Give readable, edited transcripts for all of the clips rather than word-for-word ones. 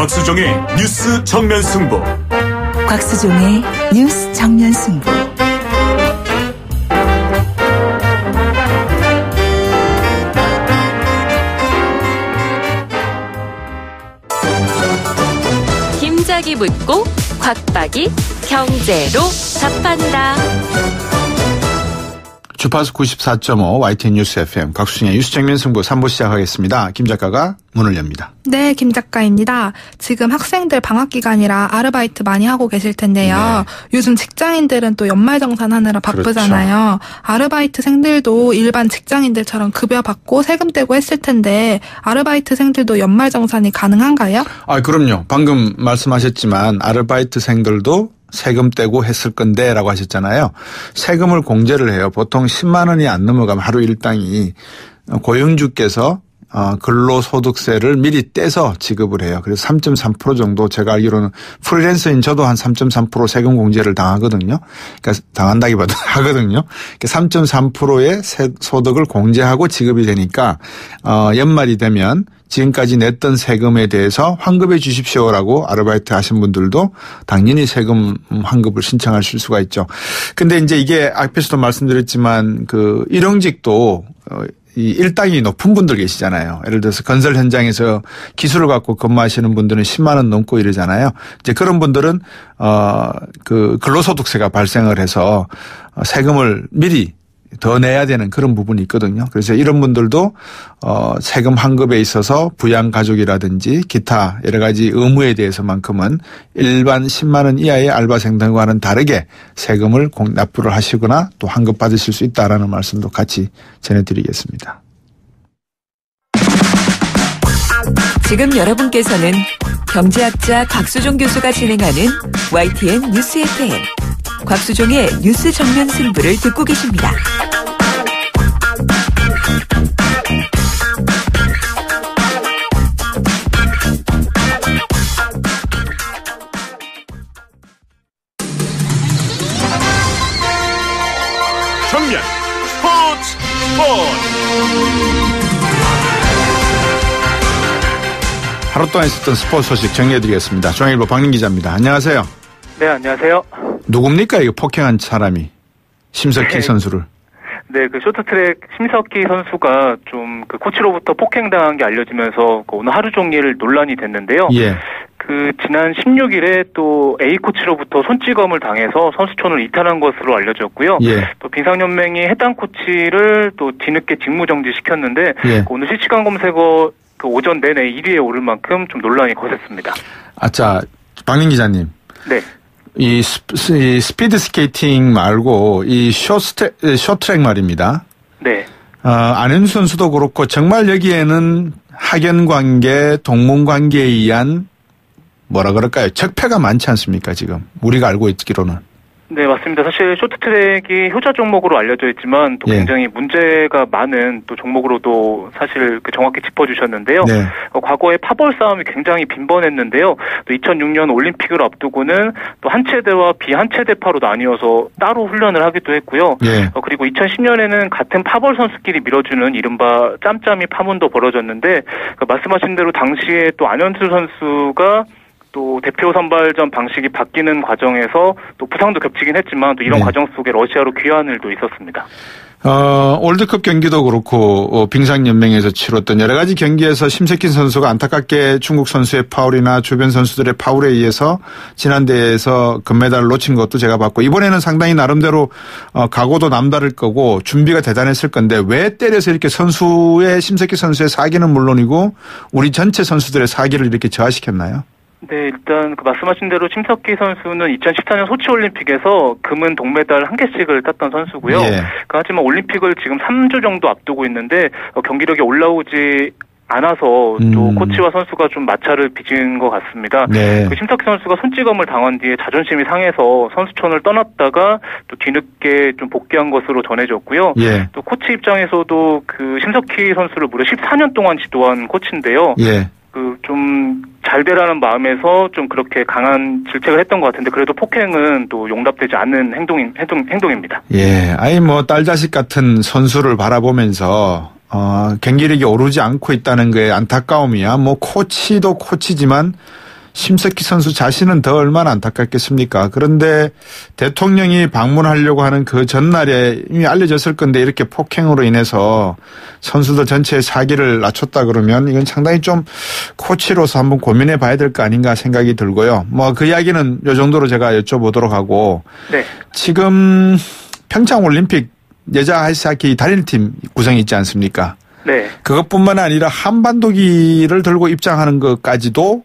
곽수종의 뉴스 정면 승부. 곽수종의 뉴스 정면 승부. 김작이 묻고 곽박이 경제로 답한다. 주파수 94.5 YTN 뉴스 FM 곽수종의 뉴스 정면 승부 3부 시작하겠습니다. 김 작가가 문을 엽니다. 네, 김 작가입니다. 지금 학생들 방학 기간이라 아르바이트 많이 하고 계실 텐데요. 네. 요즘 직장인들은 또 연말정산하느라 바쁘잖아요. 그렇죠. 아르바이트생들도 일반 직장인들처럼 급여 받고 세금 떼고 했을 텐데 아르바이트생들도 연말정산이 가능한가요? 그럼요. 방금 말씀하셨지만 아르바이트생들도 세금 떼고 했을 건데 라고 하셨잖아요. 세금을 공제를 해요. 보통 10만 원이 안 넘어가면 하루 일당이 고용주께서 근로소득세를 미리 떼서 지급을 해요. 그래서 3.3% 정도 제가 알기로는 프리랜서인 저도 한 3.3% 세금 공제를 당하거든요. 그러니까 당한다기보다 하거든요. 3.3%의 소득을 공제하고 지급이 되니까 연말이 되면 지금까지 냈던 세금에 대해서 환급해 주십시오라고 아르바이트 하신 분들도 당연히 세금 환급을 신청하실 수가 있죠. 근데 이제 이게 앞에서도 말씀드렸지만 그 일용직도 이 일당이 높은 분들 계시잖아요. 예를 들어서 건설 현장에서 기술을 갖고 근무하시는 분들은 10만 원 넘고 이러잖아요. 이제 그런 분들은 그 근로소득세가 발생을 해서 세금을 미리 더 내야 되는 그런 부분이 있거든요. 그래서 이런 분들도 세금 환급에 있어서 부양가족이라든지 기타 여러 가지 의무에 대해서만큼은 일반 10만 원 이하의 알바생들과는 다르게 세금을 납부를 하시거나 또 환급 받으실 수 있다라는 말씀도 같이 전해드리겠습니다. 지금 여러분께서는 경제학자 곽수종 교수가 진행하는 YTN 뉴스 FM 곽수종의 뉴스 정면 승부를 듣고 계십니다. 정면 스포츠. 하루 동안 있었던 스포츠 소식 정리해드리겠습니다. 중앙일보 박민 기자입니다. 안녕하세요. 네, 안녕하세요. 누굽니까 이거 폭행한 사람이? 심석희 선수를. 네, 그 쇼트트랙 심석희 선수가 좀 그 코치로부터 폭행당한 게 알려지면서 오늘 하루 종일 논란이 됐는데요. 예. 그 지난 16일에 또 A 코치로부터 손찌검을 당해서 선수촌을 이탈한 것으로 알려졌고요. 예. 또 빙상연맹이 해당 코치를 또 뒤늦게 직무정지시켰는데 예. 오늘 실시간 검색어 그 오전 내내 1위에 오를 만큼 좀 논란이 거셌습니다. 자, 박민 기자님. 네. 이 스피드 스케이팅 말고 이 쇼트트랙 말입니다. 네. 안현수 선수도 그렇고 정말 여기에는 학연 관계, 동문 관계에 의한 뭐라 그럴까요? 적폐가 많지 않습니까, 지금? 우리가 알고 있기로는. 네, 맞습니다. 사실 쇼트트랙이 효자 종목으로 알려져 있지만 또 굉장히 문제가 많은 또 종목으로도 사실 그 정확히 짚어주셨는데요. 네. 과거에 파벌 싸움이 굉장히 빈번했는데요. 또 2006년 올림픽을 앞두고는 또 한체대와 비한체대파로 나뉘어서 따로 훈련을 하기도 했고요. 네. 그리고 2010년에는 같은 파벌 선수끼리 밀어주는 이른바 짬짬이 파문도 벌어졌는데 말씀하신 대로 당시에 또 안현수 선수가 또 대표 선발전 방식이 바뀌는 과정에서 또 부상도 겹치긴 했지만 또 이런 과정 속에 러시아로 귀환한 일도 있었습니다. 월드컵 경기도 그렇고 빙상연맹에서 치렀던 여러 가지 경기에서 심석희 선수가 안타깝게 중국 선수의 파울이나 주변 선수들의 파울에 의해서 지난 대회에서 금메달을 놓친 것도 제가 봤고 이번에는 상당히 나름대로 각오도 남다를 거고 준비가 대단했을 건데 왜 때려서 이렇게 심석희 선수의 사기는 물론이고 우리 전체 선수들의 사기를 이렇게 저하시켰나요? 네, 일단 그 말씀하신 대로 심석희 선수는 2014년 소치올림픽에서 금은 동메달 1개씩을 땄던 선수고요. 예. 하지만 올림픽을 지금 3주 정도 앞두고 있는데 경기력이 올라오지 않아서 또 코치와 선수가 좀 마찰을 빚은 것 같습니다. 네. 그 심석희 선수가 손찌검을 당한 뒤에 자존심이 상해서 선수촌을 떠났다가 또 뒤늦게 좀 복귀한 것으로 전해졌고요. 예. 또 코치 입장에서도 그 심석희 선수를 무려 14년 동안 지도한 코치인데요. 예. 그 좀 잘 되라는 마음에서 좀 그렇게 강한 질책을 했던 것 같은데 그래도 폭행은 또 용납되지 않는 행동입니다. 예, 딸 자식 같은 선수를 바라보면서 경기력이 오르지 않고 있다는 게 안타까움이야. 코치도 코치지만 심석희 선수 자신은 더 얼마나 안타깝겠습니까? 그런데 대통령이 방문하려고 하는 그 전날에 이미 알려졌을 건데 이렇게 폭행으로 인해서 선수들 전체의 사기를 낮췄다 그러면 이건 상당히 좀 코치로서 한번 고민해 봐야 될 거 아닌가 생각이 들고요. 뭐 그 이야기는 이 정도로 제가 여쭤보도록 하고 네. 지금 평창올림픽 여자 아이스하키 단일팀 구성이 있지 않습니까? 네. 그것뿐만 아니라 한반도기를 들고 입장하는 것까지도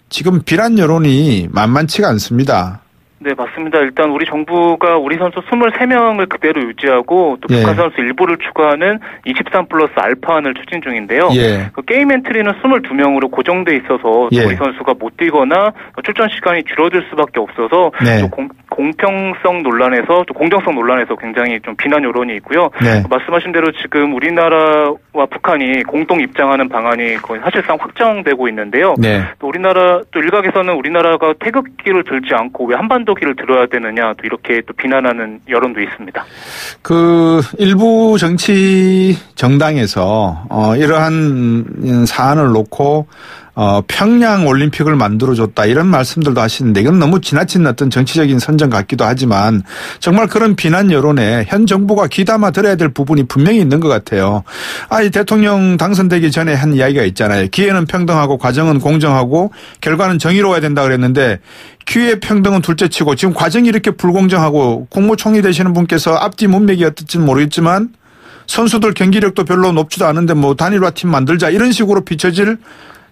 지금 비난 여론이 만만치가 않습니다. 네, 맞습니다. 일단 우리 정부가 우리 선수 23명을 그대로 유지하고 또 북한 선수 일부를 추가하는 23 플러스 알파안을 추진 중인데요. 그 게임 엔트리는 22명으로 고정돼 있어서 우리 선수가 못 뛰거나 출전 시간이 줄어들 수밖에 없어서 또 공평성 논란에서 또 공정성 논란에서 굉장히 좀 비난 여론이 있고요. 말씀하신 대로 지금 우리나라와 북한이 공동 입장하는 방안이 거의 사실상 확정되고 있는데요. 또 우리나라 또 일각에서는 우리나라가 태극기를 들지 않고 왜 한반도기를 들어야 되느냐 또 이렇게 또 비난하는 여론도 있습니다. 그 일부 정치 정당에서 이러한 사안을 놓고 평양 올림픽을 만들어줬다 이런 말씀들도 하시는데 이건 너무 지나친 어떤 정치적인 선정 같기도 하지만 정말 그런 비난 여론에 현 정부가 귀담아 들어야 될 부분이 분명히 있는 것 같아요. 이 대통령 당선되기 전에 한 이야기가 있잖아요. 기회는 평등하고 과정은 공정하고 결과는 정의로워야 된다 그랬는데 기회 평등은 둘째치고 지금 과정이 이렇게 불공정하고 국무총리 되시는 분께서 앞뒤 문맥이 어떨지는 모르겠지만 선수들 경기력도 별로 높지도 않은데 뭐 단일화 팀 만들자 이런 식으로 비춰질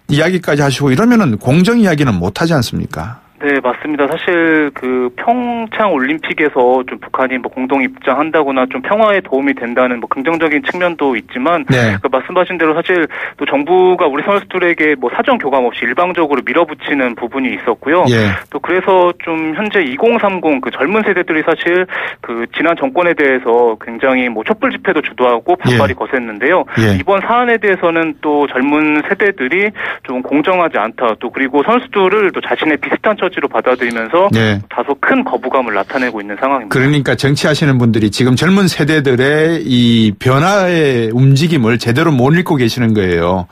이야기까지 하시고 이러면은 공정 이야기는 못 하지 않습니까? 네, 맞습니다. 사실 그 평창 올림픽에서 좀 북한이 뭐 공동 입장한다거나 좀 평화에 도움이 된다는 뭐 긍정적인 측면도 있지만 그 말씀하신 대로 사실 또 정부가 우리 선수들에게 뭐 사전 교감 없이 일방적으로 밀어붙이는 부분이 있었고요. 또 그래서 좀 현재 2030 그 젊은 세대들이 사실 그 지난 정권에 대해서 굉장히 뭐 촛불 집회도 주도하고 반발이 거셌는데요. 이번 사안에 대해서는 또 젊은 세대들이 좀 공정하지 않다. 또 그리고 선수들을 또 자신의 비슷한 처지로 받아들이면서 다소 큰 거부감을 나타내고 있는 상황입니다. 그러니까 정치하시는 분들이 지금 젊은 세대들의 이 변화의 움직임을 제대로 못 읽고 계시는 거예요.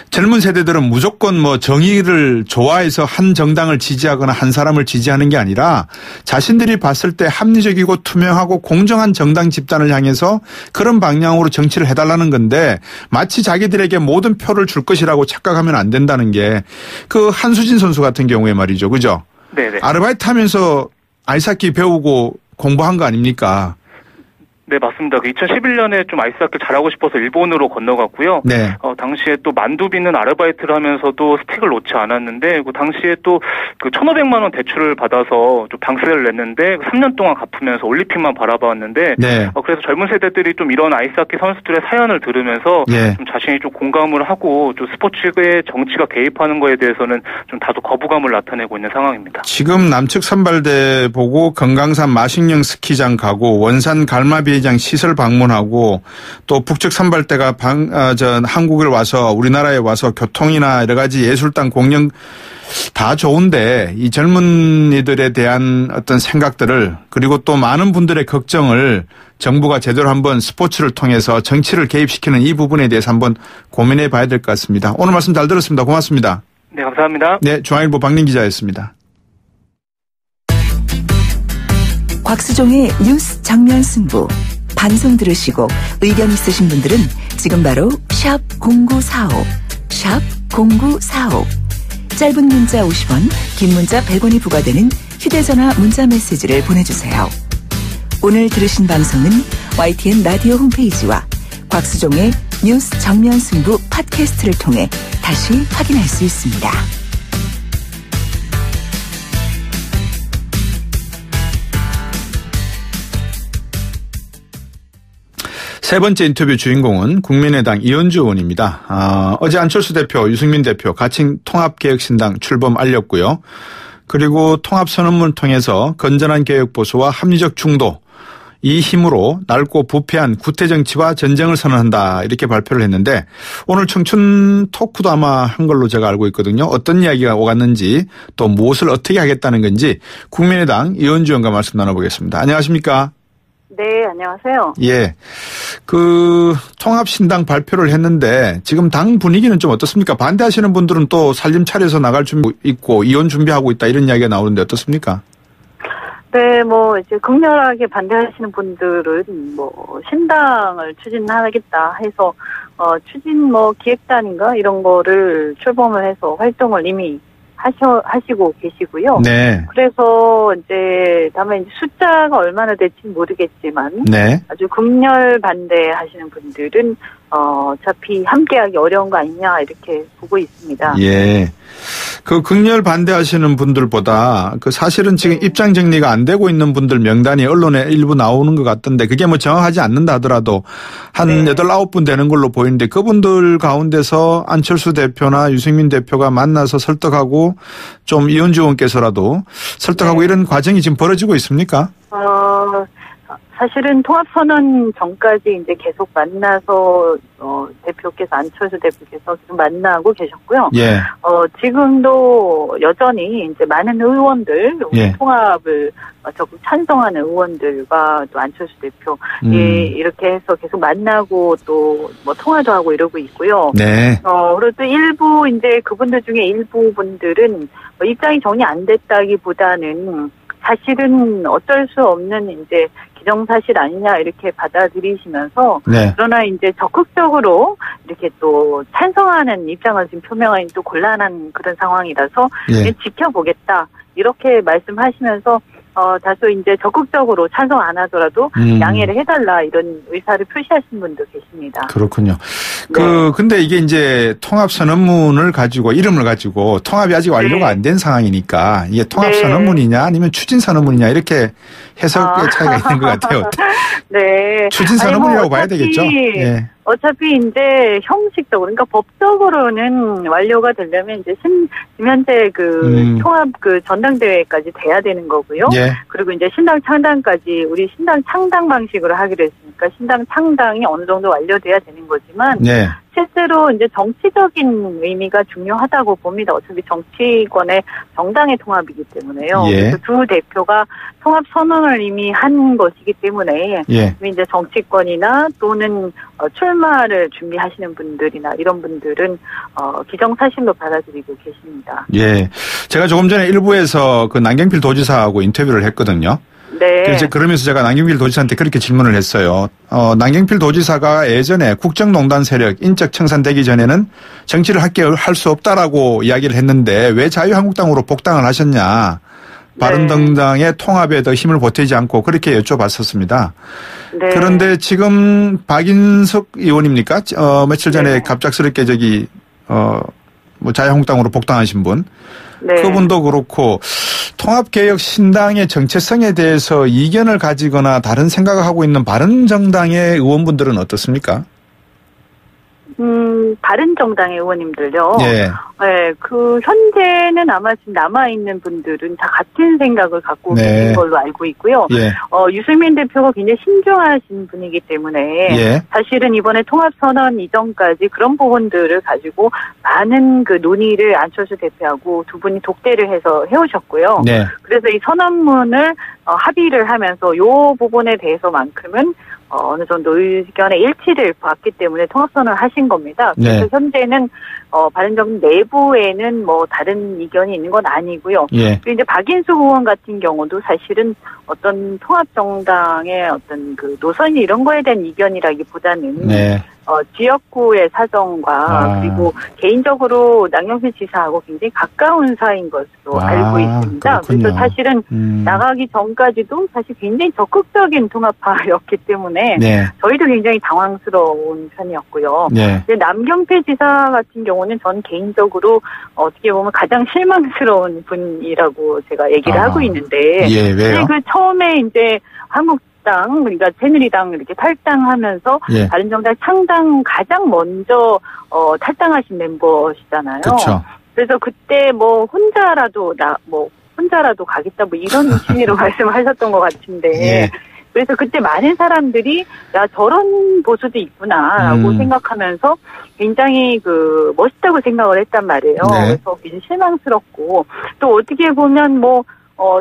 젊은 세대들은 무조건 뭐 정의를 좋아해서 한 정당을 지지하거나 한 사람을 지지하는 게 아니라 자신들이 봤을 때 합리적이고 투명하고 공정한 정당 집단을 향해서 그런 방향으로 정치를 해달라는 건데 마치 자기들에게 모든 표를 줄 것이라고 착각하면 안 된다는 게 그 한수진 선수 같은 경우에 말이죠. 그죠? 네네. 아르바이트 하면서 아이스하키 배우고 공부한 거 아닙니까? 네, 맞습니다. 2011년에 좀 아이스하키를 잘하고 싶어서 일본으로 건너갔고요. 당시에 또 만두비는 아르바이트를 하면서도 스틱을 놓지 않았는데, 그 당시에 또 그 1,500만 원 대출을 받아서 좀 방세를 냈는데, 3년 동안 갚으면서 올림픽만 바라봤는데, 그래서 젊은 세대들이 좀 이런 아이스하키 선수들의 사연을 들으면서 좀 자신이 좀 공감을 하고, 좀 스포츠계 정치가 개입하는 거에 대해서는 좀 다소 거부감을 나타내고 있는 상황입니다. 지금 남측 선발대 보고 건강산 마식령 스키장 가고, 원산 갈마비 장 시설 방문하고 또 북측 선발대가 한국을 와서 우리나라에 와서 교통이나 여러 가지 예술단 공연 다 좋은데 이 젊은이들에 대한 어떤 생각들을 그리고 또 많은 분들의 걱정을 정부가 제대로 한번 스포츠를 통해서 정치를 개입시키는 이 부분에 대해서 한번 고민해 봐야 될 것 같습니다. 오늘 말씀 잘 들었습니다. 고맙습니다. 네, 감사합니다. 네, 중앙일보 박민 기자였습니다. 곽수종의 뉴스 정면 승부. 방송 들으시고 의견 있으신 분들은 지금 바로 샵 0945, 샵 0945. 짧은 문자 50원, 긴 문자 100원이 부과되는 휴대전화 문자 메시지를 보내주세요. 오늘 들으신 방송은 YTN 라디오 홈페이지와 곽수종의 뉴스 정면 승부 팟캐스트를 통해 다시 확인할 수 있습니다. 세 번째 인터뷰 주인공은 국민의당 이현주 의원입니다. 어제 안철수 대표, 유승민 대표 가칭 통합개혁신당 출범 알렸고요. 그리고 통합선언문을 통해서 건전한 개혁보수와 합리적 중도 이 힘으로 낡고 부패한 구태정치와 전쟁을 선언한다 이렇게 발표를 했는데 오늘 청춘 토크도 아마 한 걸로 제가 알고 있거든요. 어떤 이야기가 오갔는지 또 무엇을 어떻게 하겠다는 건지 국민의당 이현주 의원과 말씀 나눠보겠습니다. 안녕하십니까? 네, 안녕하세요. 예. 통합신당 발표를 했는데 지금 당 분위기는 좀 어떻습니까? 반대하시는 분들은 또 살림 차려서 나갈 준비 있고 이혼 준비하고 있다 이런 이야기가 나오는데 어떻습니까? 네, 이제 극렬하게 반대하시는 분들은 신당을 추진하겠다 해서, 추진 기획단인가 이런 거를 출범을 해서 활동을 이미 하시고 계시고요. 네. 그래서 이제 다만 이제 숫자가 얼마나 될지는 모르겠지만, 네. 아주 극렬 반대하시는 분들은 어차피 함께하기 어려운 거 아니냐 이렇게 보고 있습니다. 예. 극렬 반대하시는 분들보다 사실은 지금 입장 정리가 안 되고 있는 분들 명단이 언론에 일부 나오는 것 같던데 그게 정확하지 않는다 하더라도 한 8, 9분 되는 걸로 보이는데 그분들 가운데서 안철수 대표나 유승민 대표가 만나서 설득하고 좀 이현주 의원께서라도 설득하고 이런 과정이 지금 벌어지고 있습니까? 사실은 통합선언 전까지 이제 계속 만나서 대표께서 안철수 대표께서 계속 만나고 계셨고요. 예. 지금도 여전히 이제 많은 의원들 통합을 적극 찬성하는 의원들과 또 안철수 대표 이렇게 해서 계속 만나고 또 통화도 하고 이러고 있고요. 네. 그리고 또 일부 이제 그분들 중에 일부 분들은 입장이 정리 안 됐다기보다는 사실은 어쩔 수 없는 이제 기정사실 아니냐 이렇게 받아들이시면서 그러나 이제 적극적으로 이렇게 또 찬성하는 입장을 지금 표명하기 또 곤란한 그런 상황이라서 지켜보겠다 이렇게 말씀하시면서 다소 이제 적극적으로 찬성 안 하더라도 양해를 해달라 이런 의사를 표시하신 분도 계십니다. 그렇군요. 근데 이게 이제 통합선언문을 가지고 이름을 가지고 통합이 아직 완료가 안 된 상황이니까 이게 통합선언문이냐 아니면 추진선언문이냐 이렇게 해석의 차이가 있는 것 같아요. 네. 추진선언문이라고 봐야 되겠죠. 예. 어차피 이제 형식적으로, 그러니까 법적으로는 완료가 되려면 이제 현재 통합 전당대회까지 돼야 되는 거고요. 예. 그리고 이제 신당 창당까지 우리 신당 창당 방식으로 하기로 했으니까 신당 창당이 어느 정도 완료돼야 되는 거지만. 실제로 이제 정치적인 의미가 중요하다고 봅니다. 어차피 정치권의 정당의 통합이기 때문에요. 그래서 두 대표가 통합 선언을 이미 한 것이기 때문에 이제 정치권이나 또는 출마를 준비하시는 분들이나 이런 분들은 기정사실로 받아들이고 계십니다. 예, 제가 조금 전에 일부에서 남경필 도지사하고 인터뷰를 했거든요. 네. 그러면서 제가 남경필 도지사한테 그렇게 질문을 했어요. 남경필 도지사가 예전에 국정농단 세력 인적 청산되기 전에는 정치를 할 수 없다라고 이야기를 했는데 왜 자유한국당으로 복당을 하셨냐. 바른정당의 통합에 더 힘을 보태지 않고 그렇게 여쭤봤었습니다. 네. 그런데 지금 박인석 의원입니까? 며칠 전에 갑작스럽게 자유한국당으로 복당하신 분. 그분도 그렇고 통합개혁 신당의 정체성에 대해서 이견을 가지거나 다른 생각을 하고 있는 바른정당의 의원분들은 어떻습니까? 바른정당의 의원님들요. 네, 현재는 아마 지금 남아있는 분들은 다 같은 생각을 갖고 계신 걸로 알고 있고요. 유승민 대표가 굉장히 신중하신 분이기 때문에 사실은 이번에 통합선언 이전까지 그런 부분들을 가지고 많은 논의를 안철수 대표하고 두 분이 독대를 해서 해오셨고요. 그래서 이 선언문을 합의를 하면서 이 부분에 대해서만큼은 어느 정도 의견의 일치를 봤기 때문에 통합선언을 하신 겁니다. 그래서 현재는 바른정당 내부에는 다른 이견이 있는 건 아니고요. 그리고 이제 박인숙 의원 같은 경우도 사실은 어떤 통합정당의 어떤 노선 이런 거에 대한 이견이라기보다는 지역구의 사정과 그리고 개인적으로 남경필 지사하고 굉장히 가까운 사이인 것으로 알고 있습니다. 그렇군요. 그래서 사실은 나가기 전까지도 사실 굉장히 적극적인 통합파였기 때문에 저희도 굉장히 당황스러운 편이었고요. 근데 남경필 지사 같은 경우는 전 개인적으로 어떻게 보면 가장 실망스러운 분이라고 제가 얘기를 하고 있는데 왜요? 처음에 이제 그러니까 새누리당 이렇게 탈당하면서 바른정당 창당 가장 먼저 탈당하신 멤버시잖아요. 그렇죠. 그래서 그때 혼자라도 가겠다 이런 취지로 말씀하셨던 것 같은데 그래서 그때 많은 사람들이 저런 보수도 있구나라고 생각하면서 굉장히 멋있다고 생각을 했단 말이에요. 그래서 굉장히 실망스럽고 또 어떻게 보면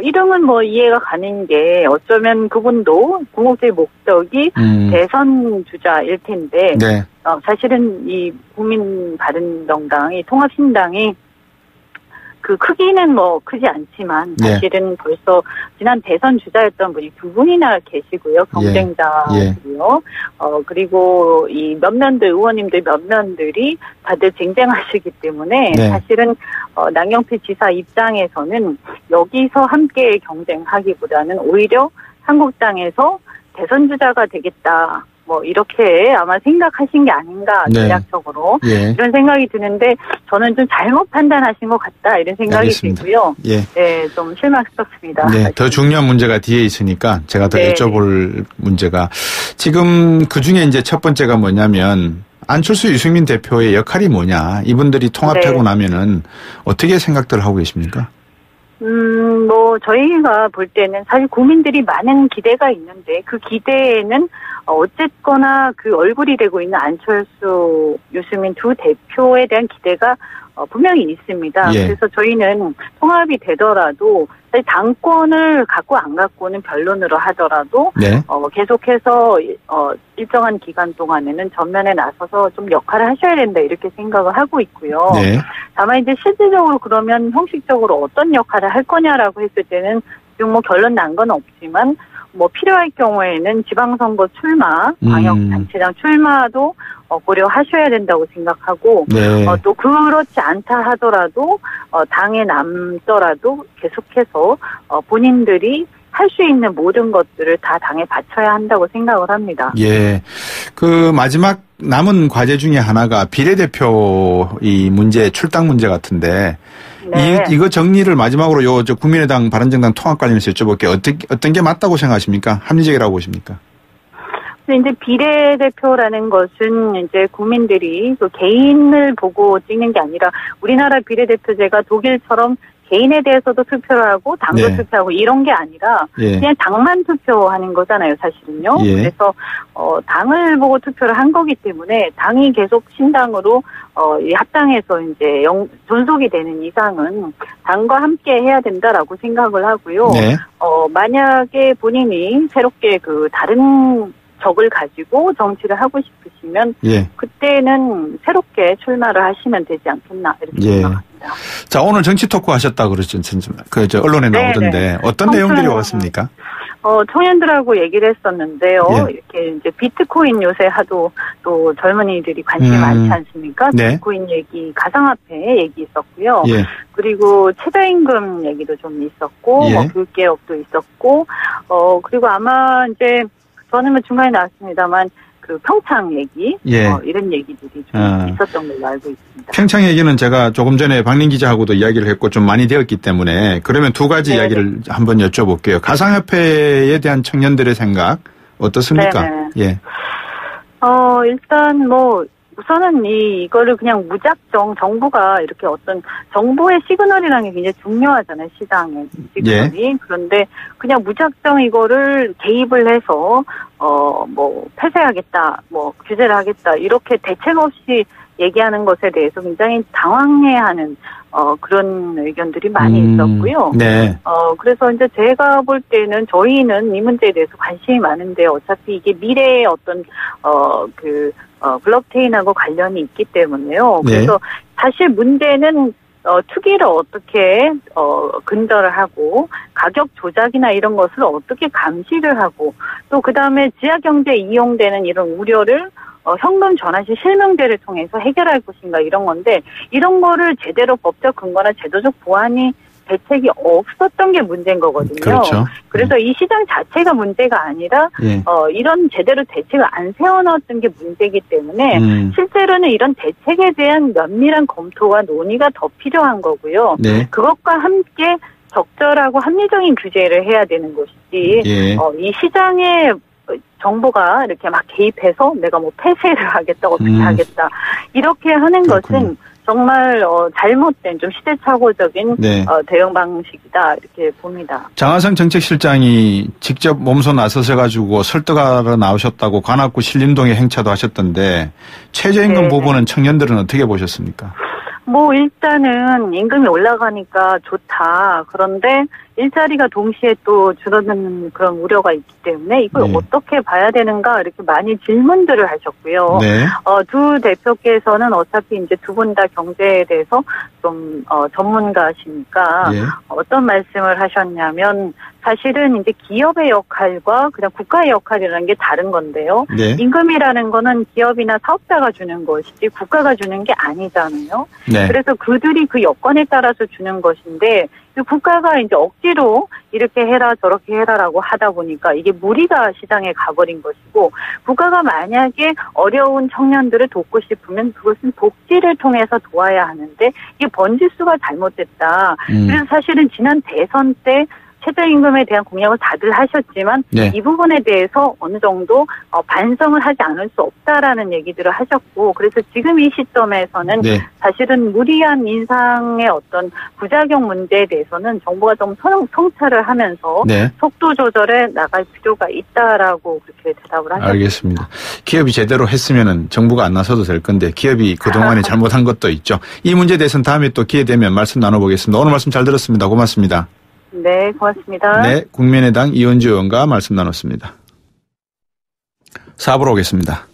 이름은 뭐 이해가 가는 게 어쩌면 그분도 궁극적인 목적이 대선 주자일 텐데, 네. 사실은 이 국민바른정당, 이 통합신당이 그 크기는 뭐 크지 않지만 사실은 네. 벌써 지난 대선 주자였던 분이 두 분이나 계시고요. 경쟁자들이요. 그리고 이 몇몇들 의원님들 몇몇들이 다들 쟁쟁하시기 때문에 네. 사실은 남경필 지사 입장에서는 여기서 함께 경쟁하기보다는 오히려 한국당에서 대선 주자가 되겠다. 뭐 이렇게 아마 생각하신 게 아닌가 전략적으로 네. 이런 생각이 드는데 저는 좀 잘못 판단하신 것 같다 이런 생각이 알겠습니다. 들고요. 네, 좀 실망스럽습니다. 네, 더 중요한 문제가 뒤에 있으니까 제가 더 여쭤볼 문제가 지금 그 중에 이제 첫 번째가 뭐냐면 안철수 유승민 대표의 역할이 뭐냐 이분들이 통합하고 나면은 어떻게 생각들 하고 계십니까? 뭐 저희가 볼 때는 사실 국민들이 많은 기대가 있는데 그 기대에는 어쨌거나 그 얼굴이 되고 있는 안철수, 유승민 두 대표에 대한 기대가 분명히 있습니다. 그래서 저희는 통합이 되더라도 당권을 갖고 안 갖고는 변론으로 하더라도 계속해서 일정한 기간 동안에는 전면에 나서서 좀 역할을 하셔야 된다 이렇게 생각을 하고 있고요. 다만 이제 실질적으로 그러면 형식적으로 어떤 역할을 할 거냐라고 했을 때는 지금 뭐 결론 난 건 없지만 뭐 필요할 경우에는 지방선거 출마, 광역단체장 출마도 고려하셔야 된다고 생각하고 또 그렇지 않다 하더라도 당에 남더라도 계속해서 본인들이 할 수 있는 모든 것들을 다 당에 바쳐야 한다고 생각을 합니다. 예. 그 마지막 남은 과제 중에 하나가 비례대표 이 문제, 출당 문제 같은데 이거 정리를 마지막으로 저 국민의당 바른정당 통합 관련해서 여쭤볼게요. 어떤 게 맞다고 생각하십니까? 합리적이라고 보십니까? 이제 비례대표라는 것은 이제 국민들이 그 개인을 보고 찍는 게 아니라 우리나라 비례대표제가 독일처럼 개인에 대해서도 투표를 하고 당도 투표하고 이런 게 아니라 그냥 당만 투표하는 거잖아요, 사실은요. 그래서 당을 보고 투표를 한 거기 때문에 당이 계속 신당으로 이 합당해서 이제 존속이 되는 이상은 당과 함께 해야 된다라고 생각을 하고요. 만약에 본인이 새롭게 그 다른 적을 가지고 정치를 하고 싶으시면 그때는 새롭게 출마를 하시면 되지 않겠나 이렇게 생각합니다. 자, 오늘 정치 토크 하셨다 그러죠. 저 언론에 나오던데 어떤 내용들이 왔습니까? 청년들하고 얘기를 했었는데요. 이렇게 이제 비트코인 요새 하도 또 젊은이들이 관심이 많지 않습니까? 비트코인 얘기, 가상화폐 얘기 있었고요. 그리고 최저임금 얘기도 좀 있었고, 교육개혁도 있었고, 그리고 아마 이제 저는 뭐 중간에 나왔습니다만 그 평창 얘기 이런 얘기들이 좀 있었던 걸로 알고 있습니다. 평창 얘기는 제가 조금 전에 박린 기자하고도 이야기를 했고 좀 많이 되었기 때문에 그러면 두 가지 이야기를 한번 여쭤볼게요. 가상화폐에 대한 청년들의 생각 어떻습니까? 일단 뭐 우선은 이거를 그냥 무작정 정부가 이렇게 어떤 정부의 시그널이라는 게 굉장히 중요하잖아요. 시장의 시그널이. 그런데 그냥 무작정 이거를 개입을 해서 뭐 폐쇄하겠다, 뭐 규제를 하겠다 이렇게 대책 없이 얘기하는 것에 대해서 굉장히 당황해하는 그런 의견들이 많이 있었고요. 그래서 이제 제가 볼 때는 저희는 이 문제에 대해서 관심이 많은데 어차피 이게 미래의 어떤 블록체인하고 관련이 있기 때문에요. 그래서 사실 문제는 투기를 어떻게 근절을 하고 가격 조작이나 이런 것을 어떻게 감시를 하고 또 그다음에 지하경제에 이용되는 이런 우려를 현금 전환 시 실명제를 통해서 해결할 것인가 이런 건데 이런 거를 제대로 법적 근거나 제도적 보완이 대책이 없었던 게 문제인 거거든요. 그렇죠. 그래서 이 시장 자체가 문제가 아니라 이런 제대로 대책을 안 세워놨던 게 문제이기 때문에 실제로는 이런 대책에 대한 면밀한 검토와 논의가 더 필요한 거고요. 그것과 함께 적절하고 합리적인 규제를 해야 되는 것이지 이 시장에 정부가 이렇게 막 개입해서 내가 뭐 폐쇄를 하겠다 어떻게 하겠다 이렇게 하는 것은 정말 잘못된 좀 시대착오적인 대응 방식이다 이렇게 봅니다. 장하성 정책실장이 직접 몸소 나서셔가지고 설득하러 나오셨다고 관악구 신림동에 행차도 하셨던데 최저임금 부분은 청년들은 어떻게 보셨습니까? 뭐 일단은 임금이 올라가니까 좋다. 그런데 일자리가 동시에 또 줄어드는 그런 우려가 있기 때문에 이걸 어떻게 봐야 되는가 이렇게 많이 질문들을 하셨고요. 네. 두 대표께서는 어차피 이제 두 분 다 경제에 대해서 좀 전문가시니까 어떤 말씀을 하셨냐면 사실은 이제 기업의 역할과 그냥 국가의 역할이라는 게 다른 건데요. 네. 임금이라는 거는 기업이나 사업자가 주는 것이지 국가가 주는 게 아니잖아요. 네. 그래서 그들이 그 여건에 따라서 주는 것인데 국가가 이제 억지로 이렇게 해라 저렇게 해라라고 하다 보니까 이게 무리가 시장에 가버린 것이고 국가가 만약에 어려운 청년들을 돕고 싶으면 그것은 복지를 통해서 도와야 하는데 이게 번지수가 잘못됐다. 그래서 사실은 지난 대선 때 최저임금에 대한 공약을 다들 하셨지만 이 부분에 대해서 어느 정도 반성을 하지 않을 수 없다라는 얘기들을 하셨고 그래서 지금 이 시점에서는 사실은 무리한 인상의 어떤 부작용 문제에 대해서는 정부가 좀 성찰을 하면서 속도 조절해 나갈 필요가 있다라고 그렇게 대답을 하셨습니다. 알겠습니다. 기업이 제대로 했으면은 정부가 안 나서도 될 건데 기업이 그동안에 잘못한 것도 있죠. 이 문제에 대해서는 다음에 또 기회 되면 말씀 나눠보겠습니다. 오늘 말씀 잘 들었습니다. 고맙습니다. 네, 고맙습니다. 네, 국민의당 이현주 의원과 말씀 나눴습니다. 4부로 오겠습니다.